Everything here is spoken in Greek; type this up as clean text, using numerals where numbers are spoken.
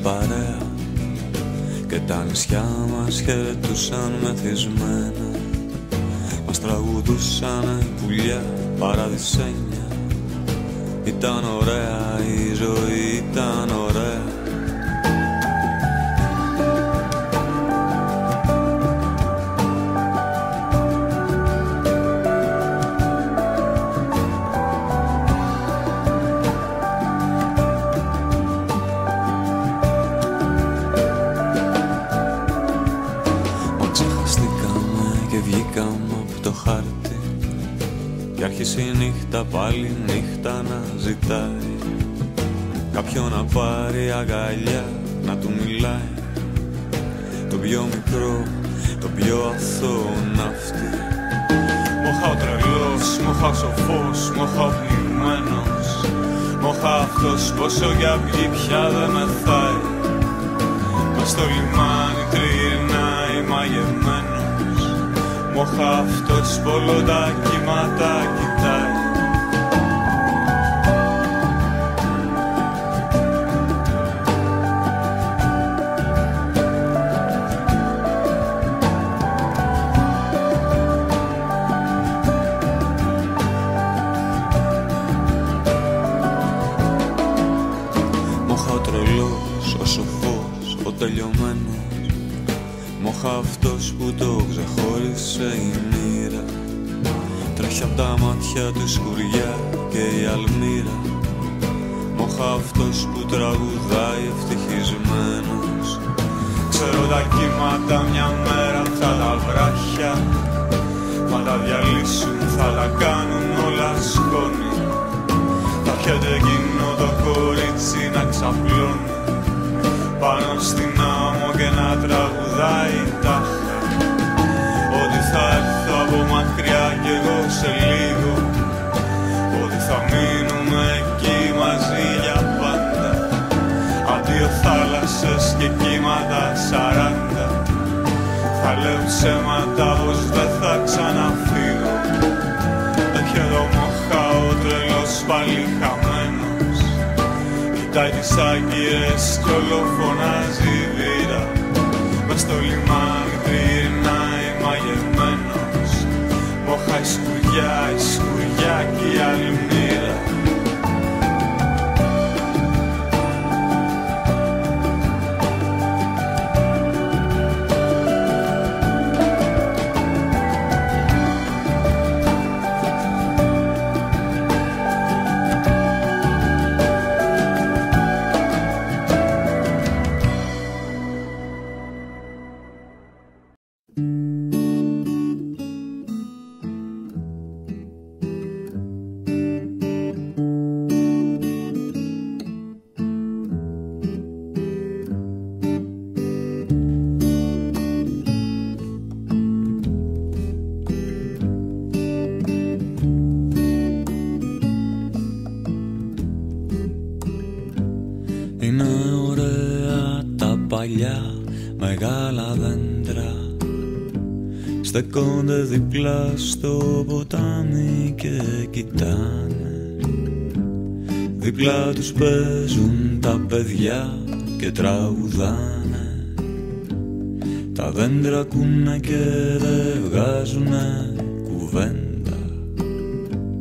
παρέα και τα νησιά μας χαιρετούσαν μεθυσμένα. Μας τραγουδούσανε πουλιά παραδεισένια. Ήταν ωραία η ζωή, ήταν ωραία. Κι άρχισε η νύχτα πάλι νύχτα να ζητάει κάποιον να πάρει αγκαλιά, να του μιλάει. Το πιο μικρό, το πιο αθώο ναύτη. Μοχά ο τρελός, μοχά ο σοφός, μοχά ο πνιγμένος. Μοχά αυτός πόσο για βγει πια δεν μεθάει. Μες στο λιμάνι τριγυρνάει μαγεμένος. Μοχά αυτός πολλό τα κύματα κοιτάει. Μοχά ο τρελός, ο σοφός, ο τελειωμένος. Μοχά αυτός που το ξεχώρισε η μοίρα. Τρέχει απ' τα μάτια του σκουριά και η αλμύρα. Μοχά αυτός που τραγουδάει ευτυχισμένος. Ξέρω τα κύματα μια μέρα θα τα βράχια. Θα τα διαλύσουν, θα τα κάνουν όλα σκόνη. Θα έρχεται εκείνο το κορίτσι να ξαπλώνει πάνω στην άμμο και να τραγουδάει τάχα. Ότι θα έρθω από μακριά κι εγώ σε λίγο. Ότι θα μείνουμε εκεί μαζί για πάντα. Αντίο θάλασσες και κύματα 40. Θα λέω ψέματα πως δεν θα ξαναφύγω. Έχει εδώ μοχά ο τρελός πάλι χαμένος. Κοιτάει τις άγκυρες κι όλο φωνάζει βήρα. Μες στο λιμάνι τριγυρνάει μαγεμένος. Μοχά η σκουριά κι η αλμύρα. Είναι ωραία τα παλιά μεγάλα δέντρα. Στεκόνται διπλά στο ποτάμι και κοιτάνε. Δίπλα τους παίζουν τα παιδιά και τραγουδάνε. Τα δέντρα ακούνε και δεν βγάζουνε